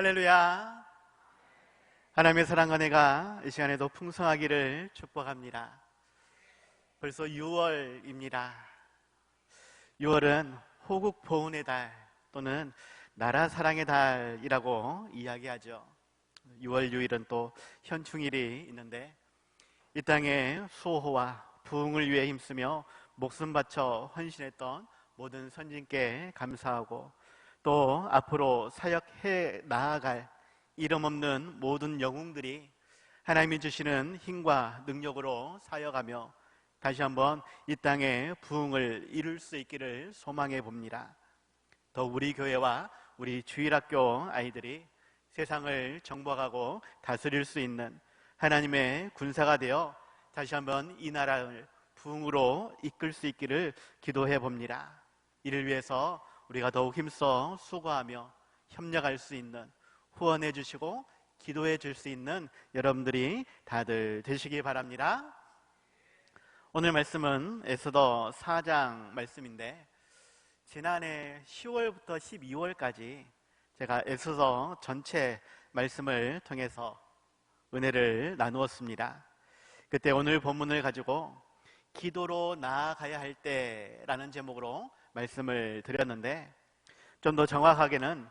할렐루야. 하나님의 사랑과 은혜가 이 시간에도 풍성하기를 축복합니다. 벌써 6월입니다. 6월은 호국 보훈의 달 또는 나라 사랑의 달이라고 이야기하죠. 6월 6일은 또 현충일이 있는데 이 땅의 수호와 부흥을 위해 힘쓰며 목숨 바쳐 헌신했던 모든 선진께 감사하고 또 앞으로 사역해 나아갈 이름 없는 모든 영웅들이 하나님이 주시는 힘과 능력으로 사역하며 다시 한번 이 땅에 부흥을 이룰 수 있기를 소망해 봅니다. 더 우리 교회와 우리 주일학교 아이들이 세상을 정복하고 다스릴 수 있는 하나님의 군사가 되어 다시 한번 이 나라를 부흥으로 이끌 수 있기를 기도해 봅니다. 이를 위해서 우리가 더욱 힘써 수고하며 협력할 수 있는, 후원해 주시고 기도해 줄 수 있는 여러분들이 다들 되시기 바랍니다. 오늘 말씀은 에스더 4장 말씀인데 지난해 10월부터 12월까지 제가 에스더 전체 말씀을 통해서 은혜를 나누었습니다. 그때 오늘 본문을 가지고 기도로 나아가야 할 때라는 제목으로 말씀을 드렸는데 좀 더 정확하게는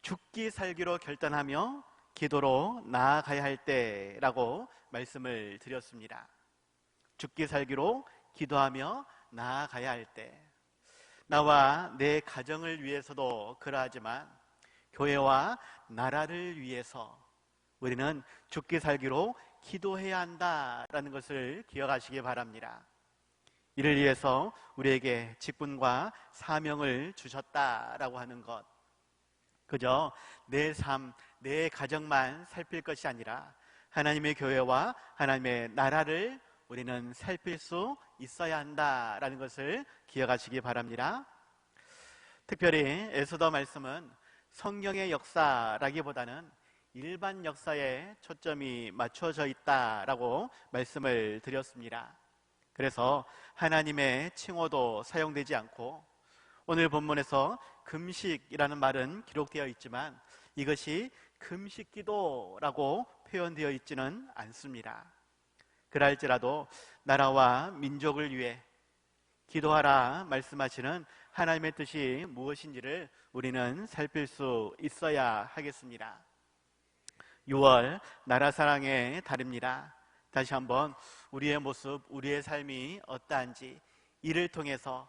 죽기 살기로 결단하며 기도로 나아가야 할 때라고 말씀을 드렸습니다. 죽기 살기로 기도하며 나아가야 할 때, 나와 내 가정을 위해서도 그러하지만 교회와 나라를 위해서 우리는 죽기 살기로 기도해야 한다라는 것을 기억하시기 바랍니다. 이를 위해서 우리에게 직분과 사명을 주셨다라고 하는 것, 그저 내 삶, 내 가정만 살필 것이 아니라 하나님의 교회와 하나님의 나라를 우리는 살필 수 있어야 한다라는 것을 기억하시기 바랍니다. 특별히 에스더 말씀은 성경의 역사라기보다는 일반 역사에 초점이 맞춰져 있다라고 말씀을 드렸습니다. 그래서 하나님의 칭호도 사용되지 않고 오늘 본문에서 금식이라는 말은 기록되어 있지만 이것이 금식기도라고 표현되어 있지는 않습니다. 그랄지라도 나라와 민족을 위해 기도하라 말씀하시는 하나님의 뜻이 무엇인지를 우리는 살필 수 있어야 하겠습니다. 6월 나라 사랑의 달입니다. 다시 한번 우리의 모습, 우리의 삶이 어떠한지, 이를 통해서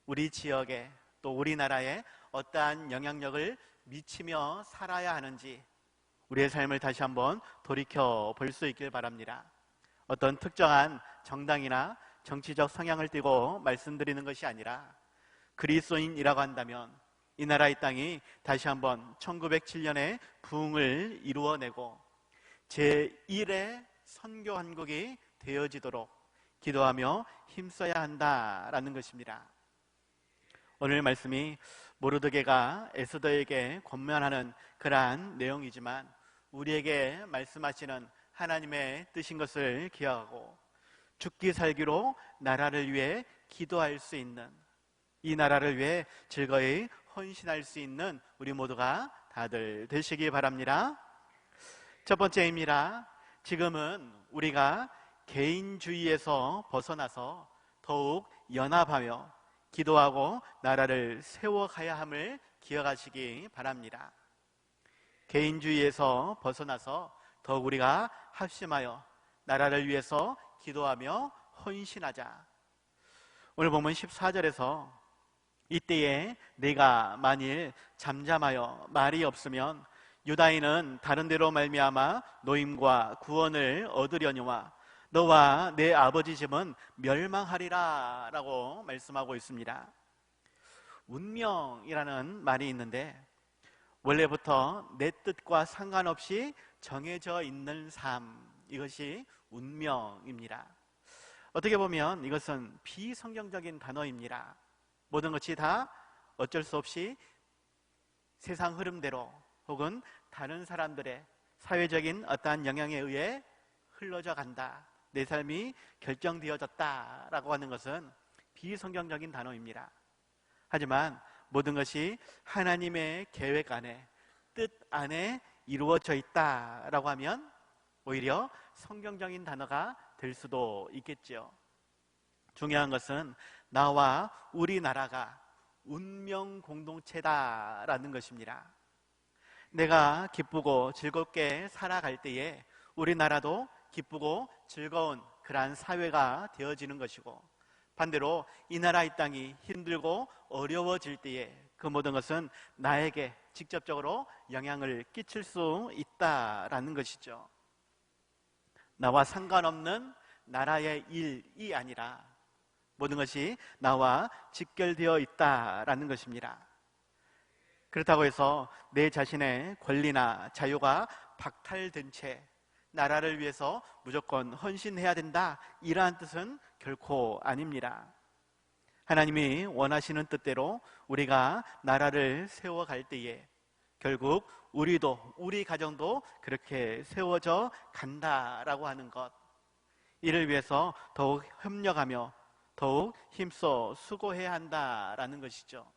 우리 지역에 또 우리나라에 어떠한 영향력을 미치며 살아야 하는지 우리의 삶을 다시 한번 돌이켜 볼 수 있길 바랍니다. 어떤 특정한 정당이나 정치적 성향을 띠고 말씀드리는 것이 아니라 그리스도인이라고 한다면 이 나라 이 땅이 다시 한번 1907년에 부흥을 이루어내고 제1의 선교한국이 되어지도록 기도하며 힘써야 한다라는 것입니다. 오늘 말씀이 모르드게가 에스더에게 권면하는 그러한 내용이지만 우리에게 말씀하시는 하나님의 뜻인 것을 기억하고 죽기 살기로 나라를 위해 기도할 수 있는, 이 나라를 위해 즐거이 헌신할 수 있는 우리 모두가 다들 되시기 바랍니다. 첫 번째입니다. 지금은 우리가 개인주의에서 벗어나서 더욱 연합하며 기도하고 나라를 세워가야 함을 기억하시기 바랍니다. 개인주의에서 벗어나서 더욱 우리가 합심하여 나라를 위해서 기도하며 헌신하자. 오늘 보면 14절에서 이때에 내가 만일 잠잠하여 말이 없으면 유다인은 다른 데로 말미암아 노임과 구원을 얻으려니와 너와 내 아버지 집은 멸망하리라 라고 말씀하고 있습니다. 운명이라는 말이 있는데 원래부터 내 뜻과 상관없이 정해져 있는 삶, 이것이 운명입니다. 어떻게 보면 이것은 비성경적인 단어입니다. 모든 것이 다 어쩔 수 없이 세상 흐름대로 혹은 다른 사람들의 사회적인 어떠한 영향에 의해 흘러져 간다, 내 삶이 결정되어졌다라고 하는 것은 비성경적인 단어입니다. 하지만 모든 것이 하나님의 계획 안에 뜻 안에 이루어져 있다라고 하면 오히려 성경적인 단어가 될 수도 있겠죠. 중요한 것은 나와 우리나라가 운명 공동체다라는 것입니다. 내가 기쁘고 즐겁게 살아갈 때에 우리나라도 기쁘고 즐거운 그러한 사회가 되어지는 것이고, 반대로 이 나라 이 땅이 힘들고 어려워질 때에 그 모든 것은 나에게 직접적으로 영향을 끼칠 수 있다라는 것이죠. 나와 상관없는 나라의 일이 아니라 모든 것이 나와 직결되어 있다라는 것입니다. 그렇다고 해서 내 자신의 권리나 자유가 박탈된 채 나라를 위해서 무조건 헌신해야 된다, 이러한 뜻은 결코 아닙니다. 하나님이 원하시는 뜻대로 우리가 나라를 세워갈 때에 결국 우리도, 우리 가정도 그렇게 세워져 간다라고 하는 것, 이를 위해서 더욱 협력하며 더욱 힘써 수고해야 한다라는 것이죠.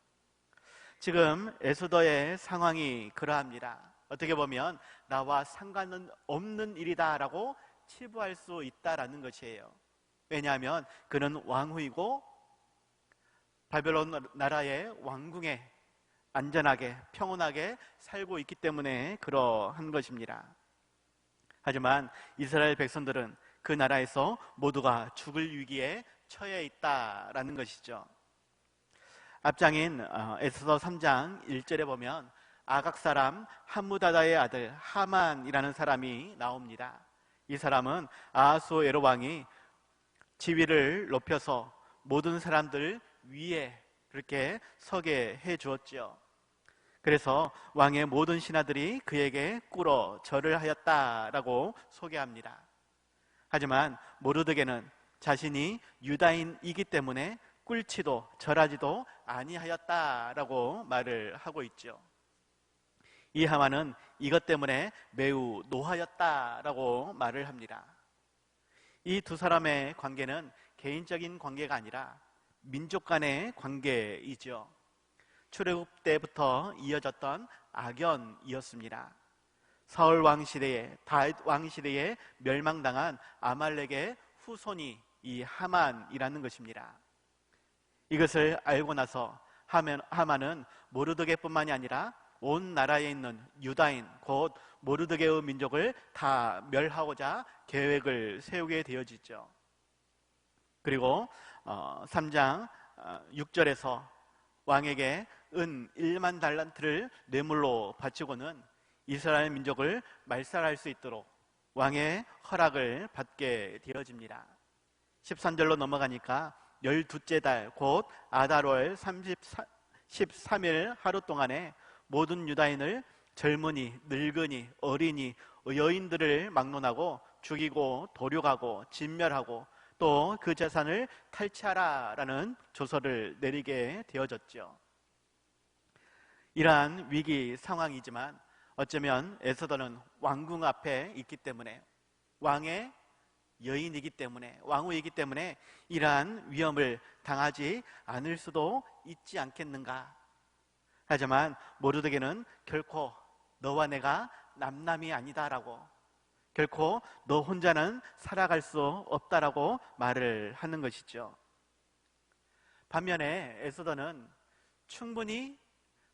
지금 에스더의 상황이 그러합니다. 어떻게 보면 나와 상관은 없는 일이다라고 치부할 수 있다라는 것이에요. 왜냐하면 그는 왕후이고 바벨론 나라의 왕궁에 안전하게 평온하게 살고 있기 때문에 그러한 것입니다. 하지만 이스라엘 백성들은 그 나라에서 모두가 죽을 위기에 처해 있다라는 것이죠. 앞장인 에스더 3장 1절에 보면 아각 사람 함무다다의 아들 하만이라는 사람이 나옵니다. 이 사람은 아하수에로 왕이 지위를 높여서 모든 사람들 위에 그렇게 서게 해 주었죠. 그래서 왕의 모든 신하들이 그에게 꿇어 절을 하였다라고 소개합니다. 하지만 모르드게는 자신이 유다인이기 때문에 꿇지도 절하지도 아니하였다라고 말을 하고 있죠. 이 하만은 이것 때문에 매우 노하였다라고 말을 합니다. 이 두 사람의 관계는 개인적인 관계가 아니라 민족 간의 관계이죠. 출애굽 때부터 이어졌던 악연이었습니다. 사울 왕 시대에, 다윗 왕 시대에 멸망당한 아말렉의 후손이 이 하만이라는 것입니다. 이것을 알고 나서 하만은 모르드게뿐만이 아니라 온 나라에 있는 유다인, 곧 모르드게의 민족을 다 멸하고자 계획을 세우게 되어지죠. 그리고 3장 6절에서 왕에게 은 1만 달란트를 뇌물로 바치고는 이스라엘 민족을 말살할 수 있도록 왕의 허락을 받게 되어집니다. 13절로 넘어가니까 12째 달 곧 아달월 13일 하루 동안에 모든 유다인을 젊은이, 늙은이, 어린이, 여인들을 막론하고 죽이고 도륙하고 진멸하고 또 그 재산을 탈취하라라는 조서를 내리게 되어졌죠. 이러한 위기 상황이지만 어쩌면 에스더는 왕궁 앞에 있기 때문에, 왕의 여인이기 때문에, 왕후이기 때문에 이러한 위험을 당하지 않을 수도 있지 않겠는가. 하지만 모르드게는 결코 너와 내가 남남이 아니다라고, 결코 너 혼자는 살아갈 수 없다라고 말을 하는 것이죠. 반면에 에스더는 충분히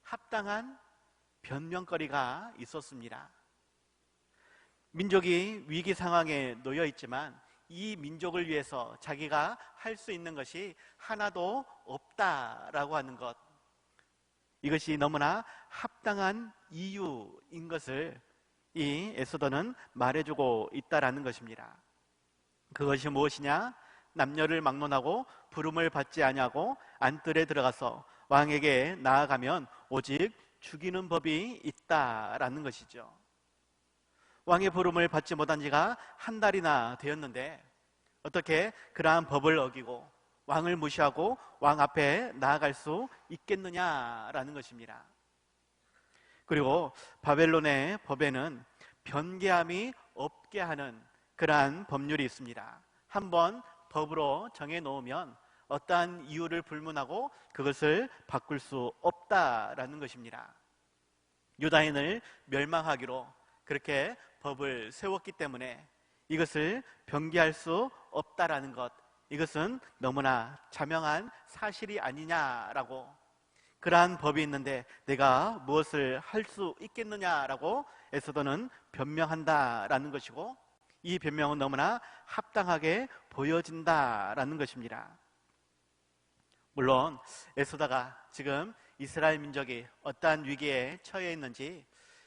합당한 변명거리가 있었습니다. 민족이 위기 상황에 놓여 있지만 이 민족을 위해서 자기가 할 수 있는 것이 하나도 없다라고 하는 것, 이것이 너무나 합당한 이유인 것을 이 에스더는 말해주고 있다라는 것입니다. 그것이 무엇이냐? 남녀를 막론하고 부름을 받지 아니하고 안뜰에 들어가서 왕에게 나아가면 오직 죽이는 법이 있다라는 것이죠. 왕의 부름을 받지 못한 지가 한 달이나 되었는데 어떻게 그러한 법을 어기고 왕을 무시하고 왕 앞에 나아갈 수 있겠느냐라는 것입니다. 그리고 바벨론의 법에는 변개함이 없게 하는 그러한 법률이 있습니다. 한번 법으로 정해놓으면 어떠한 이유를 불문하고 그것을 바꿀 수 없다라는 것입니다. 유다인을 멸망하기로 그렇게 법을 세웠기 때문에 이것을 변개할 수 없다라는 것, 이것은 너무나 자명한 사실이 아니냐라고, 그러한 법이 있는데 내가 무엇을 할 수 있겠느냐라고 에스더는 변명한다라는 것이고, 이 변명은 너무나 합당하게 보여진다라는 것입니다. 물론 에스더가 지금 이스라엘 민족이 어떠한 위기에 처해 있는지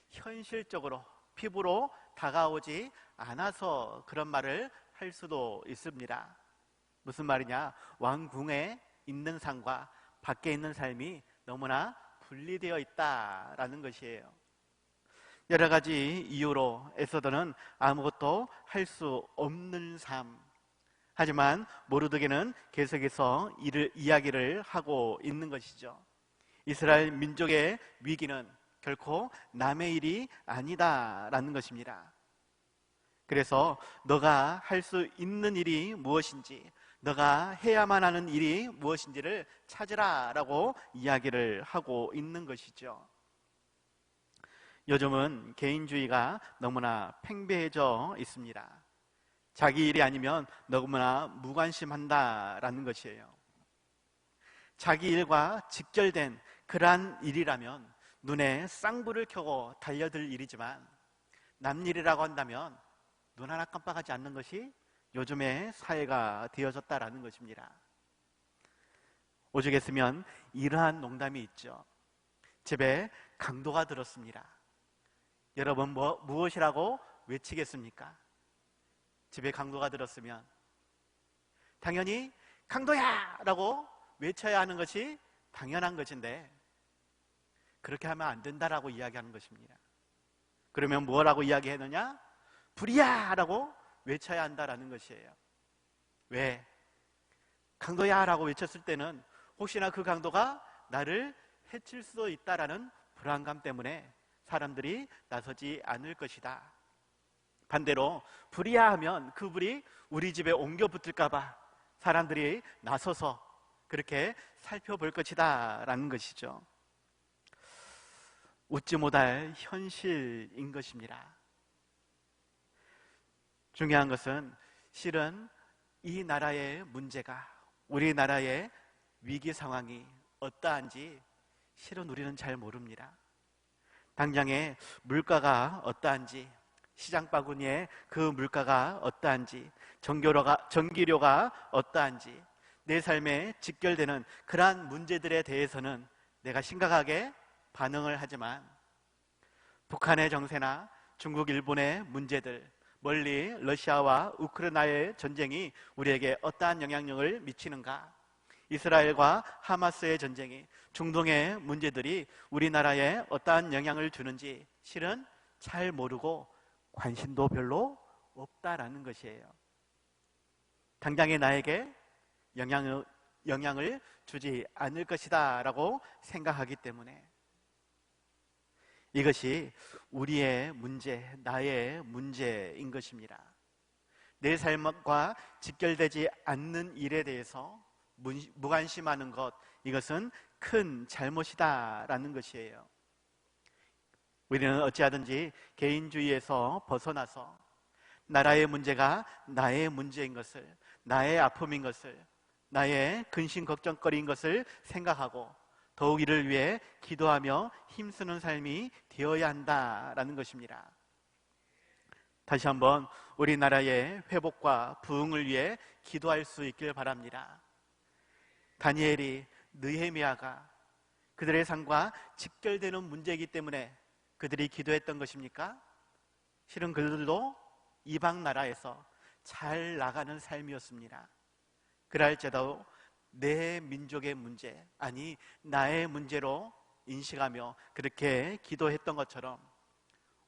현실적으로 피부로 다가오지 않아서 그런 말을 할 수도 있습니다. 무슨 말이냐? 왕궁에 있는 삶과 밖에 있는 삶이 너무나 분리되어 있다라는 것이에요. 여러 가지 이유로 에스더는 아무것도 할 수 없는 삶, 하지만 모르드게는 계속해서 이야기를 하고 있는 것이죠. 이스라엘 민족의 위기는 결코 남의 일이 아니다라는 것입니다. 그래서 너가 할 수 있는 일이 무엇인지, 너가 해야만 하는 일이 무엇인지를 찾으라라고 이야기를 하고 있는 것이죠. 요즘은 개인주의가 너무나 팽배해져 있습니다. 자기 일이 아니면 너무나 무관심한다라는 것이에요. 자기 일과 직결된 그러한 일이라면 눈에 쌍불을 켜고 달려들 일이지만, 남 일이라고 한다면 눈 하나 깜빡하지 않는 것이 요즘의 사회가 되어졌다라는 것입니다. 오죽했으면 이러한 농담이 있죠. 집에 강도가 들었습니다. 여러분 무엇이라고 외치겠습니까? 집에 강도가 들었으면 당연히 강도야! 라고 외쳐야 하는 것이 당연한 것인데, 그렇게 하면 안 된다라고 이야기하는 것입니다. 그러면 뭐라고 이야기했느냐? 불이야! 라고 외쳐야 한다라는 것이에요. 왜? 강도야! 라고 외쳤을 때는 혹시나 그 강도가 나를 해칠 수도 있다라는 불안감 때문에 사람들이 나서지 않을 것이다. 반대로 불이야 하면 그 불이 우리 집에 옮겨 붙을까봐 사람들이 나서서 그렇게 살펴볼 것이다 라는 것이죠. 웃지 못할 현실인 것입니다. 중요한 것은 실은 이 나라의 문제가, 우리나라의 위기 상황이 어떠한지 실은 우리는 잘 모릅니다. 당장의 물가가 어떠한지, 시장 바구니에 그 물가가 어떠한지, 전기료가 어떠한지, 내 삶에 직결되는 그러한 문제들에 대해서는 내가 심각하게 반응을 하지만, 북한의 정세나 중국, 일본의 문제들, 멀리 러시아와 우크라이나의 전쟁이 우리에게 어떠한 영향력을 미치는가, 이스라엘과 하마스의 전쟁이, 중동의 문제들이 우리나라에 어떠한 영향을 주는지 실은 잘 모르고 관심도 별로 없다라는 것이에요. 당장의 나에게 영향을 주지 않을 것이다 라고 생각하기 때문에, 이것이 우리의 문제, 나의 문제인 것입니다. 내 삶과 직결되지 않는 일에 대해서 무관심하는 것, 이것은 큰 잘못이다라는 것이에요. 우리는 어찌하든지 개인주의에서 벗어나서 나라의 문제가 나의 문제인 것을, 나의 아픔인 것을, 나의 근심 걱정거리인 것을 생각하고 더욱 이를 위해 기도하며 힘쓰는 삶이 되어야 한다라는 것입니다. 다시 한번 우리나라의 회복과 부흥을 위해 기도할 수 있길 바랍니다. 다니엘이, 느헤미야가 그들의 삶과 직결되는 문제이기 때문에 그들이 기도했던 것입니까? 실은 그들도 이방 나라에서 잘 나가는 삶이었습니다. 그럴지라도 내 민족의 문제, 아니 나의 문제로 인식하며 그렇게 기도했던 것처럼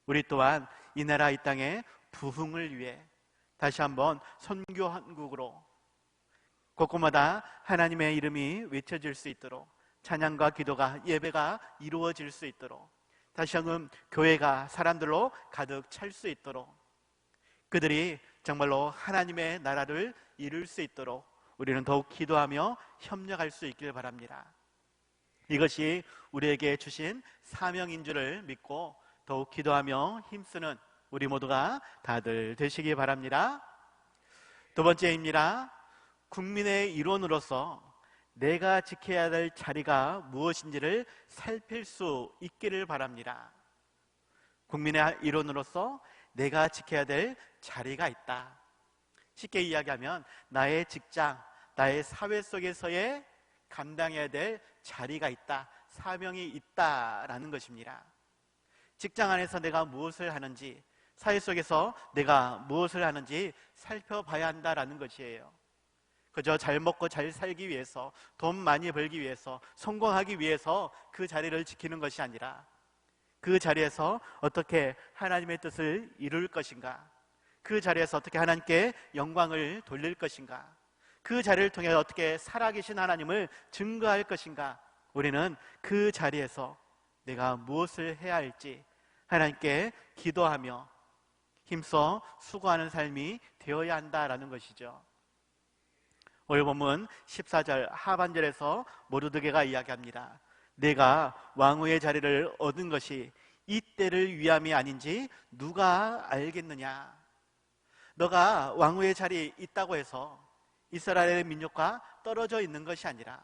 우리 또한 이 나라 이 땅의 부흥을 위해 다시 한번 선교한국으로 곳곳마다 하나님의 이름이 외쳐질 수 있도록, 찬양과 기도가, 예배가 이루어질 수 있도록, 다시 한번 교회가 사람들로 가득 찰 수 있도록, 그들이 정말로 하나님의 나라를 이룰 수 있도록 우리는 더욱 기도하며 협력할 수 있길 바랍니다. 이것이 우리에게 주신 사명인 줄을 믿고 더욱 기도하며 힘쓰는 우리 모두가 다들 되시기 바랍니다. 두 번째입니다. 국민의 일원으로서 내가 지켜야 될 자리가 무엇인지를 살필 수 있기를 바랍니다. 국민의 일원으로서 내가 지켜야 될 자리가 있다. 쉽게 이야기하면 나의 직장, 나의 사회 속에서의 감당해야 될 자리가 있다, 사명이 있다라는 것입니다. 직장 안에서 내가 무엇을 하는지, 사회 속에서 내가 무엇을 하는지 살펴봐야 한다라는 것이에요. 그저 잘 먹고 잘 살기 위해서, 돈 많이 벌기 위해서, 성공하기 위해서 그 자리를 지키는 것이 아니라 그 자리에서 어떻게 하나님의 뜻을 이룰 것인가, 그 자리에서 어떻게 하나님께 영광을 돌릴 것인가, 그 자리를 통해 어떻게 살아계신 하나님을 증거할 것인가, 우리는 그 자리에서 내가 무엇을 해야 할지 하나님께 기도하며 힘써 수고하는 삶이 되어야 한다라는 것이죠. 오늘 본문 14절 하반절에서 모르드게가 이야기합니다. 내가 왕후의 자리를 얻은 것이 이때를 위함이 아닌지 누가 알겠느냐. 너가 왕후의 자리에 있다고 해서 이스라엘의 민족과 떨어져 있는 것이 아니라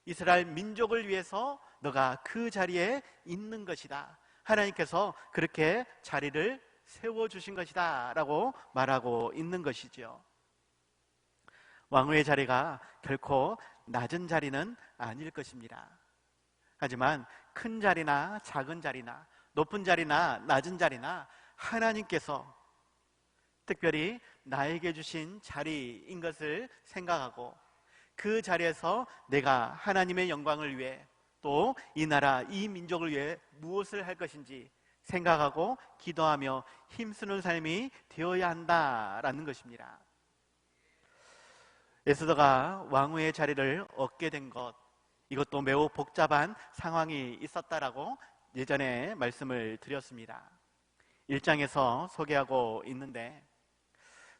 이스라엘 민족을 위해서 너가 그 자리에 있는 것이다. 하나님께서 그렇게 자리를 세워주신 것이다 라고 말하고 있는 것이죠. 왕후의 자리가 결코 낮은 자리는 아닐 것입니다. 하지만 큰 자리나 작은 자리나 높은 자리나 낮은 자리나 하나님께서 특별히 나에게 주신 자리인 것을 생각하고 그 자리에서 내가 하나님의 영광을 위해 또 이 나라, 이 민족을 위해 무엇을 할 것인지 생각하고 기도하며 힘쓰는 삶이 되어야 한다라는 것입니다. 에스더가 왕후의 자리를 얻게 된 것, 이것도 매우 복잡한 상황이 있었다라고 예전에 말씀을 드렸습니다. 1장에서 소개하고 있는데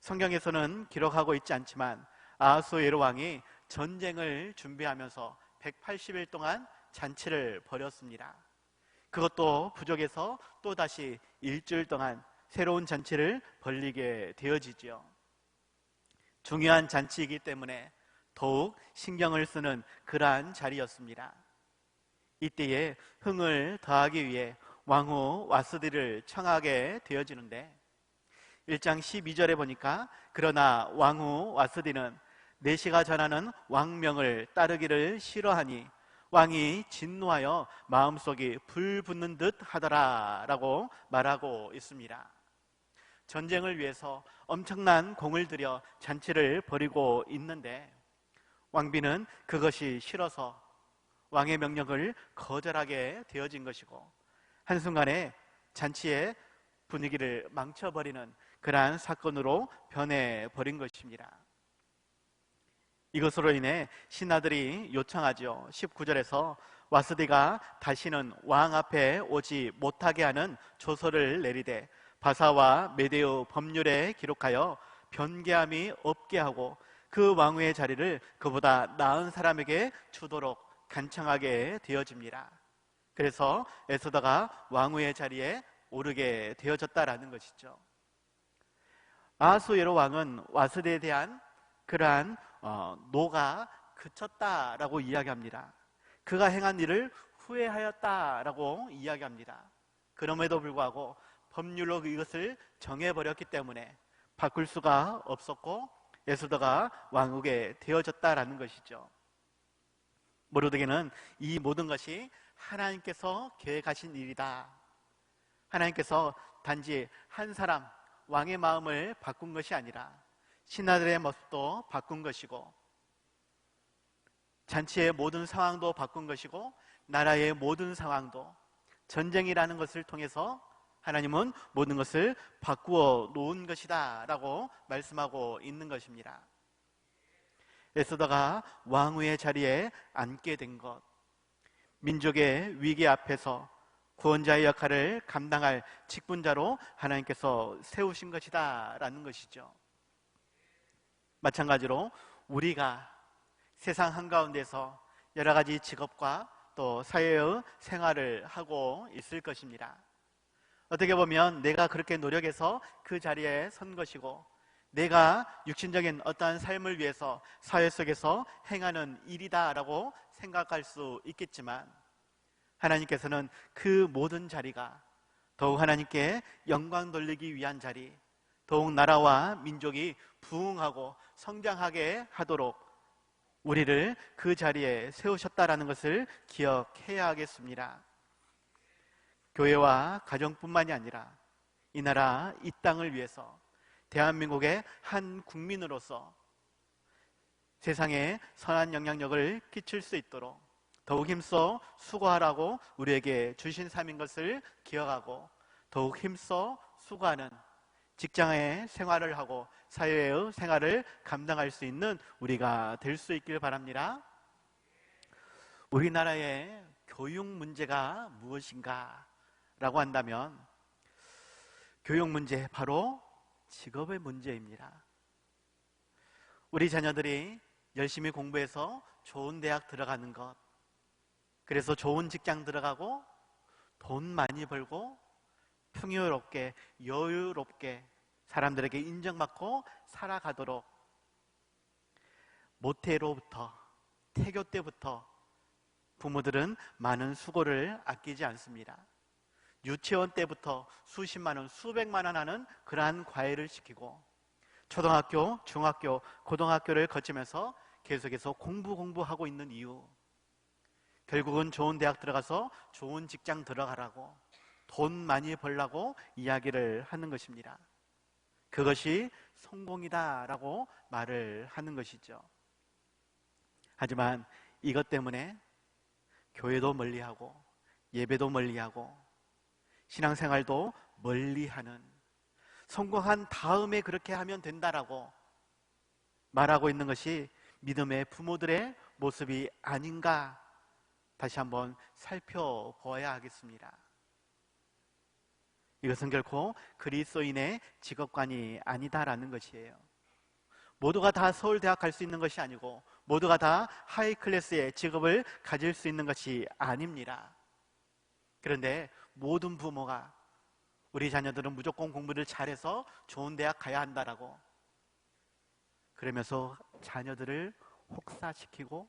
성경에서는 기록하고 있지 않지만 아하수에로 왕이 전쟁을 준비하면서 180일 동안 잔치를 벌였습니다. 그것도 부족해서 또다시 일주일 동안 새로운 잔치를 벌이게 되어지죠. 중요한 잔치이기 때문에 더욱 신경을 쓰는 그러한 자리였습니다. 이때에 흥을 더하기 위해 왕후 와스디를 청하게 되어지는데 1장 12절에 보니까 그러나 왕후 와스디는 내시가 전하는 왕명을 따르기를 싫어하니 왕이 진노하여 마음속이 불붙는 듯 하더라 라고 말하고 있습니다. 전쟁을 위해서 엄청난 공을 들여 잔치를 벌이고 있는데 왕비는 그것이 싫어서 왕의 명령을 거절하게 되어진 것이고 한순간에 잔치의 분위기를 망쳐버리는 그러한 사건으로 변해버린 것입니다. 이것으로 인해 신하들이 요청하죠. 19절에서 와스디가 다시는 왕 앞에 오지 못하게 하는 조서를 내리되 바사와 메데오 법률에 기록하여 변개함이 없게 하고 그 왕후의 자리를 그보다 나은 사람에게 주도록 간청하게 되어집니다. 그래서 에스더가 왕후의 자리에 오르게 되어졌다라는 것이죠. 아하수에로 왕은 와스디에 대한 그러한 노가 그쳤다라고 이야기합니다. 그가 행한 일을 후회하였다라고 이야기합니다. 그럼에도 불구하고 법률로 이것을 정해버렸기 때문에 바꿀 수가 없었고 에스더가 왕후게 되어졌다라는 것이죠. 모르드게는 이 모든 것이 하나님께서 계획하신 일이다. 하나님께서 단지 한 사람 왕의 마음을 바꾼 것이 아니라 신하들의 모습도 바꾼 것이고 잔치의 모든 상황도 바꾼 것이고 나라의 모든 상황도 전쟁이라는 것을 통해서 하나님은 모든 것을 바꾸어 놓은 것이다 라고 말씀하고 있는 것입니다. 에스더가 왕후의 자리에 앉게 된 것, 민족의 위기 앞에서 구원자의 역할을 감당할 직분자로 하나님께서 세우신 것이다 라는 것이죠. 마찬가지로 우리가 세상 한가운데서 여러 가지 직업과 또 사회의 생활을 하고 있을 것입니다. 어떻게 보면 내가 그렇게 노력해서 그 자리에 선 것이고, 내가 육신적인 어떠한 삶을 위해서 사회 속에서 행하는 일이다라고 생각할 수 있겠지만, 하나님께서는 그 모든 자리가 더욱 하나님께 영광 돌리기 위한 자리, 더욱 나라와 민족이 부흥하고 성장하게 하도록 우리를 그 자리에 세우셨다라는 것을 기억해야 하겠습니다. 교회와 가정뿐만이 아니라 이 나라, 이 땅을 위해서 대한민국의 한 국민으로서 세상에 선한 영향력을 끼칠 수 있도록 더욱 힘써 수고하라고 우리에게 주신 삶인 것을 기억하고, 더욱 힘써 수고하는 직장의 생활을 하고 사회의 생활을 감당할 수 있는 우리가 될 수 있길 바랍니다. 우리나라의 교육 문제가 무엇인가 라고 한다면, 교육 문제, 바로 직업의 문제입니다. 우리 자녀들이 열심히 공부해서 좋은 대학 들어가는 것, 그래서 좋은 직장 들어가고 돈 많이 벌고 풍요롭게 여유롭게 사람들에게 인정받고 살아가도록, 모태로부터, 태교 때부터 부모들은 많은 수고를 아끼지 않습니다. 유치원 때부터 수십만 원, 수백만 원 하는 그러한 과외를 시키고, 초등학교, 중학교, 고등학교를 거치면서 계속해서 공부하고 있는 이유, 결국은 좋은 대학 들어가서 좋은 직장 들어가라고, 돈 많이 벌라고 이야기를 하는 것입니다. 그것이 성공이다라고 말을 하는 것이죠. 하지만 이것 때문에 교회도 멀리하고 예배도 멀리하고 신앙생활도 멀리하는, 성공한 다음에 그렇게 하면 된다라고 말하고 있는 것이 믿음의 부모들의 모습이 아닌가, 다시 한번 살펴보아야 하겠습니다. 이것은 결코 그리스도인의 직업관이 아니다라는 것이에요. 모두가 다 서울대학 갈 수 있는 것이 아니고, 모두가 다 하이클래스의 직업을 가질 수 있는 것이 아닙니다. 그런데 모든 부모가 우리 자녀들은 무조건 공부를 잘해서 좋은 대학 가야 한다라고, 그러면서 자녀들을 혹사시키고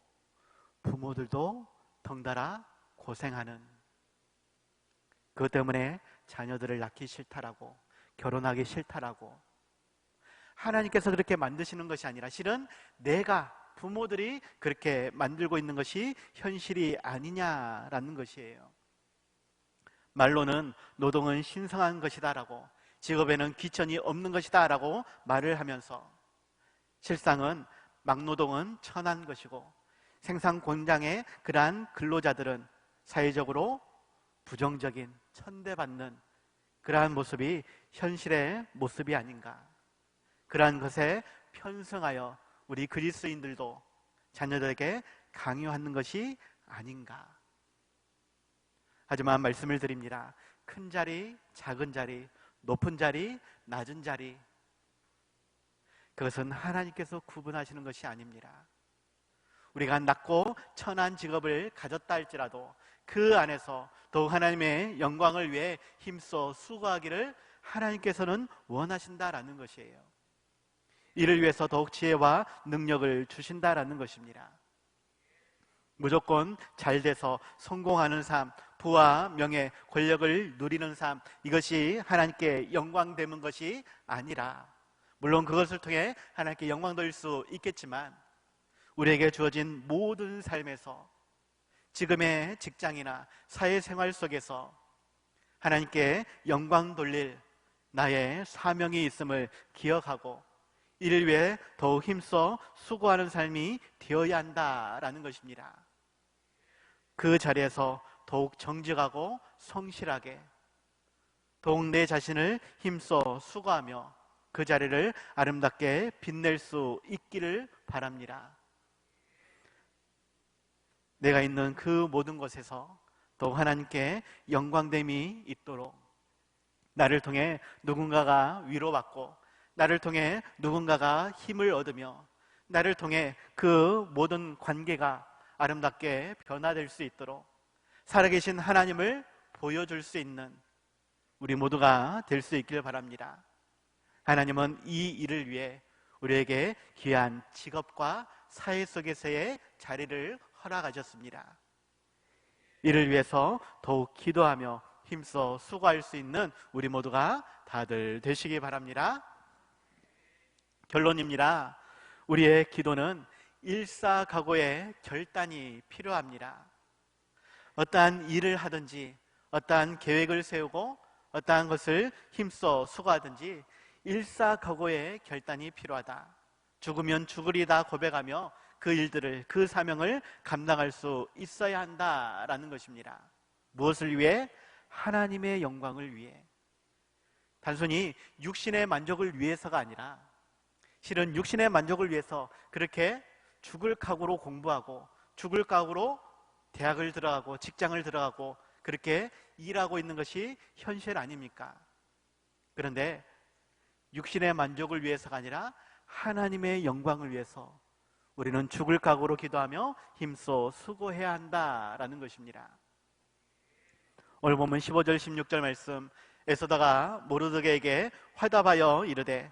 부모들도 덩달아 고생하는, 그것 때문에 자녀들을 낳기 싫다라고, 결혼하기 싫다라고, 하나님께서 그렇게 만드시는 것이 아니라 실은 내가, 부모들이 그렇게 만들고 있는 것이 현실이 아니냐라는 것이에요. 말로는 노동은 신성한 것이다라고, 직업에는 귀천이 없는 것이다라고 말을 하면서, 실상은 막노동은 천한 것이고 생산 공장의 그러한 근로자들은 사회적으로 부정적인, 천대받는 그러한 모습이 현실의 모습이 아닌가. 그러한 것에 편승하여 우리 그리스도인들도 자녀들에게 강요하는 것이 아닌가. 하지만 말씀을 드립니다. 큰 자리, 작은 자리, 높은 자리, 낮은 자리, 그것은 하나님께서 구분하시는 것이 아닙니다. 우리가 낮고 천한 직업을 가졌다 할지라도 그 안에서 더욱 하나님의 영광을 위해 힘써 수고하기를 하나님께서는 원하신다라는 것이에요. 이를 위해서 더욱 지혜와 능력을 주신다라는 것입니다. 무조건 잘 돼서 성공하는 삶, 부와 명예, 권력을 누리는 삶, 이것이 하나님께 영광 되는 것이 아니라, 물론 그것을 통해 하나님께 영광 돌릴 수 있겠지만, 우리에게 주어진 모든 삶에서, 지금의 직장이나 사회생활 속에서 하나님께 영광 돌릴 나의 사명이 있음을 기억하고 이를 위해 더욱 힘써 수고하는 삶이 되어야 한다라는 것입니다. 그 자리에서 더욱 정직하고 성실하게, 더욱 내 자신을 힘써 수고하며 그 자리를 아름답게 빛낼 수 있기를 바랍니다. 내가 있는 그 모든 곳에서 더욱 하나님께 영광됨이 있도록, 나를 통해 누군가가 위로받고 나를 통해 누군가가 힘을 얻으며 나를 통해 그 모든 관계가 아름답게 변화될 수 있도록 살아계신 하나님을 보여줄 수 있는 우리 모두가 될 수 있길 바랍니다. 하나님은 이 일을 위해 우리에게 귀한 직업과 사회 속에서의 자리를 허락하셨습니다. 이를 위해서 더욱 기도하며 힘써 수고할 수 있는 우리 모두가 다들 되시기 바랍니다. 결론입니다. 우리의 기도는 일사각오의 결단이 필요합니다. 어떠한 일을 하든지, 어떠한 계획을 세우고 어떠한 것을 힘써 수고하든지 일사각오의 결단이 필요하다. 죽으면 죽으리다 고백하며 그 일들을, 그 사명을 감당할 수 있어야 한다라는 것입니다. 무엇을 위해? 하나님의 영광을 위해. 단순히 육신의 만족을 위해서가 아니라, 실은 육신의 만족을 위해서 그렇게 죽을 각오로 공부하고 죽을 각오로 대학을 들어가고 직장을 들어가고 그렇게 일하고 있는 것이 현실 아닙니까? 그런데 육신의 만족을 위해서가 아니라 하나님의 영광을 위해서 우리는 죽을 각오로 기도하며 힘써 수고해야 한다라는 것입니다. 오늘 보면 15절 16절 말씀, 에스더가 모르드게에게 화답하여 이르되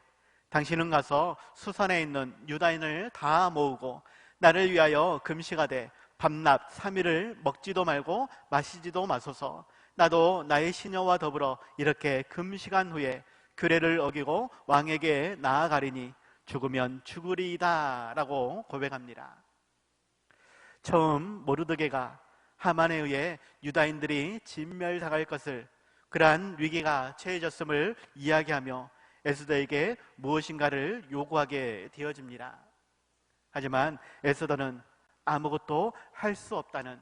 당신은 가서 수산에 있는 유다인을 다 모으고 나를 위하여 금식하되 밤낮 3일을 먹지도 말고 마시지도 마소서. 나도 나의 시녀와 더불어 이렇게 금식한 후에 규례를 어기고 왕에게 나아가리니 죽으면 죽으리이다 라고 고백합니다. 처음 모르드게가 하만에 의해 유다인들이 진멸당할 것을, 그러한 위기가 처해졌음을 이야기하며 에스더에게 무엇인가를 요구하게 되어집니다. 하지만 에스더는 아무것도 할 수 없다는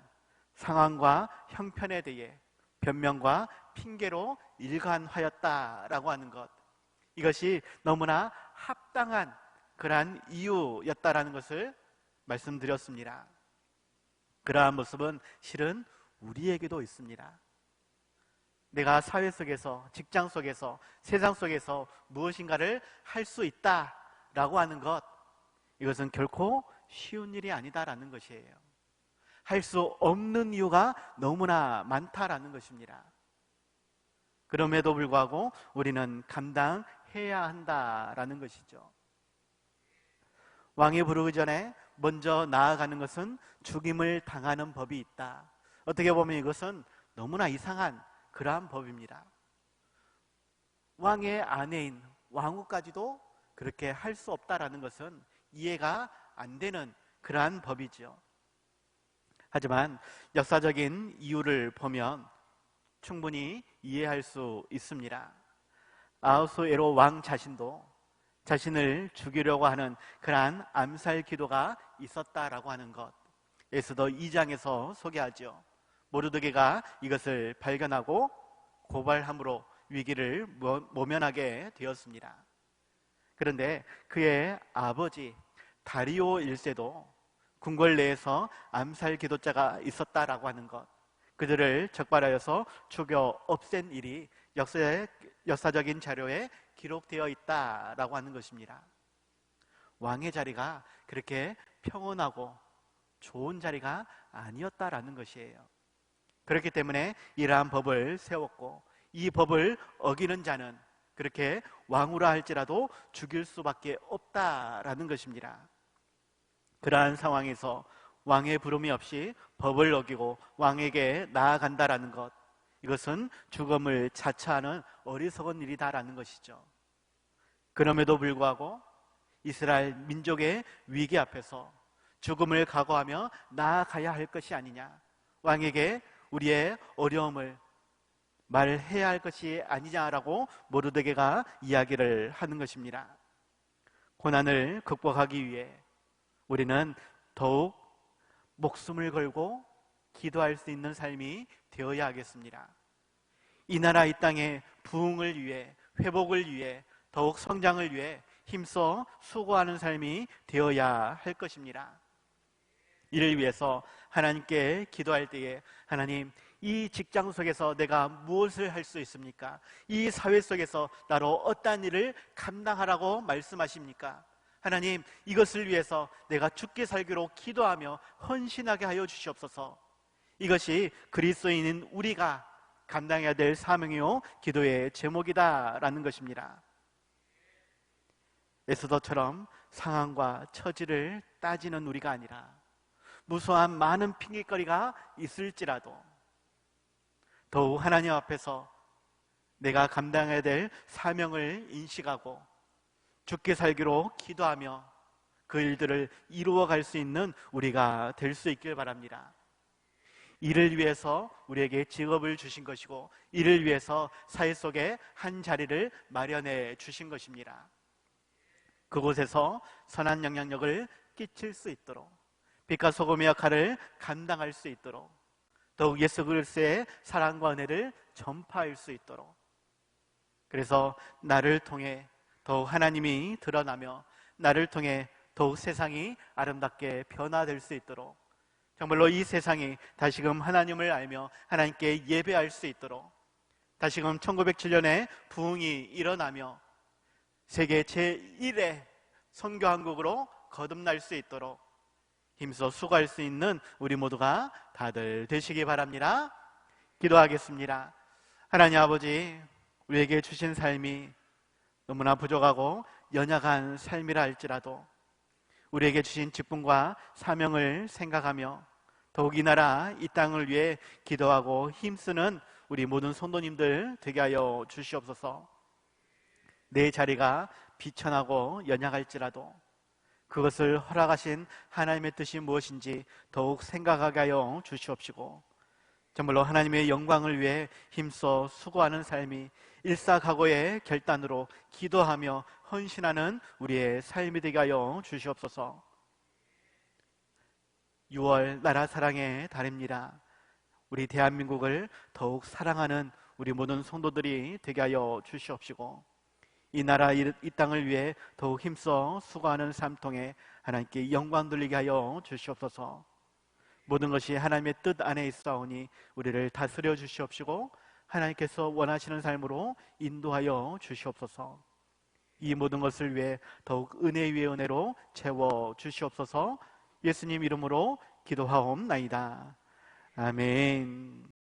상황과 형편에 대해 변명과 핑계로 일관하였다라고 하는 것, 이것이 너무나 합당한 그러한 이유였다라는 것을 말씀드렸습니다. 그러한 모습은 실은 우리에게도 있습니다. 내가 사회 속에서, 직장 속에서, 세상 속에서 무엇인가를 할 수 있다라고 하는 것, 이것은 결코 쉬운 일이 아니다라는 것이에요. 할 수 없는 이유가 너무나 많다라는 것입니다. 그럼에도 불구하고 우리는 감당해야 한다라는 것이죠. 왕이 부르기 전에 먼저 나아가는 것은 죽임을 당하는 법이 있다. 어떻게 보면 이것은 너무나 이상한 그러한 법입니다. 왕의 아내인 왕후까지도 그렇게 할 수 없다라는 것은 이해가 안 되는 그러한 법이죠. 하지만 역사적인 이유를 보면 충분히 이해할 수 있습니다. 아하수에로 왕 자신도 자신을 죽이려고 하는 그러한 암살 기도가 있었다라고 하는 것, 에스더 2장에서 소개하죠. 모르드게가 이것을 발견하고 고발함으로 위기를 모면하게 되었습니다. 그런데 그의 아버지 다리오 1세도 궁궐 내에서 암살 기도자가 있었다라고 하는 것, 그들을 적발하여서 죽여 없앤 일이 역사적인 자료에 기록되어 있다라고 하는 것입니다. 왕의 자리가 그렇게 평온하고 좋은 자리가 아니었다라는 것이에요. 그렇기 때문에 이러한 법을 세웠고, 이 법을 어기는 자는 그렇게 왕후라 할지라도 죽일 수밖에 없다라는 것입니다. 그러한 상황에서 왕의 부름이 없이 법을 어기고 왕에게 나아간다라는 것, 이것은 죽음을 자처하는 어리석은 일이다라는 것이죠. 그럼에도 불구하고 이스라엘 민족의 위기 앞에서 죽음을 각오하며 나아가야 할 것이 아니냐, 왕에게 우리의 어려움을 말해야 할 것이 아니냐라고 모르드게가 이야기를 하는 것입니다. 고난을 극복하기 위해 우리는 더욱 목숨을 걸고 기도할 수 있는 삶이 되어야 하겠습니다. 이 나라 이 땅의 부흥을 위해, 회복을 위해, 더욱 성장을 위해 힘써 수고하는 삶이 되어야 할 것입니다. 이를 위해서 하나님께 기도할 때에, 하나님, 이 직장 속에서 내가 무엇을 할 수 있습니까? 이 사회 속에서 나로 어떠한 일을 감당하라고 말씀하십니까? 하나님, 이것을 위해서 내가 죽게 살기로 기도하며 헌신하게 하여 주시옵소서. 이것이 그리스도인인 우리가 감당해야 될 사명이요 기도의 제목이다라는 것입니다. 에스더처럼 상황과 처지를 따지는 우리가 아니라 무수한 많은 핑계거리가 있을지라도 더욱 하나님 앞에서 내가 감당해야 될 사명을 인식하고 죽게 살기로 기도하며 그 일들을 이루어갈 수 있는 우리가 될 수 있길 바랍니다. 이를 위해서 우리에게 직업을 주신 것이고 이를 위해서 사회 속에 한 자리를 마련해 주신 것입니다. 그곳에서 선한 영향력을 끼칠 수 있도록 빛과 소금의 역할을 감당할 수 있도록 더욱 예수 그리스도의 사랑과 은혜를 전파할 수 있도록 그래서 나를 통해 더욱 하나님이 드러나며 나를 통해 더욱 세상이 아름답게 변화될 수 있도록 정말로 이 세상이 다시금 하나님을 알며 하나님께 예배할 수 있도록 다시금 1907년에 부흥이 일어나며 세계 제1의 선교한국으로 거듭날 수 있도록 힘써 수고할 수 있는 우리 모두가 다들 되시기 바랍니다. 기도하겠습니다. 하나님 아버지, 우리에게 주신 삶이 너무나 부족하고 연약한 삶이라 할지라도 우리에게 주신 직분과 사명을 생각하며 더욱 이 나라 이 땅을 위해 기도하고 힘쓰는 우리 모든 성도님들 되게 하여 주시옵소서. 내 자리가 비천하고 연약할지라도 그것을 허락하신 하나님의 뜻이 무엇인지 더욱 생각하게 하여 주시옵시고 정말로 하나님의 영광을 위해 힘써 수고하는 삶이 일사각오의 결단으로 기도하며 헌신하는 우리의 삶이 되게 하여 주시옵소서. 6월 나라 사랑의 달입니다. 우리 대한민국을 더욱 사랑하는 우리 모든 성도들이 되게 하여 주시옵시고 이 나라 이 땅을 위해 더욱 힘써 수고하는 삶 통해 하나님께 영광 돌리게 하여 주시옵소서. 모든 것이 하나님의 뜻 안에 있사오니 우리를 다스려 주시옵시고 하나님께서 원하시는 삶으로 인도하여 주시옵소서. 이 모든 것을 위해 더욱 은혜 위에 은혜로 채워 주시옵소서. 예수님 이름으로 기도하옵나이다. 아멘.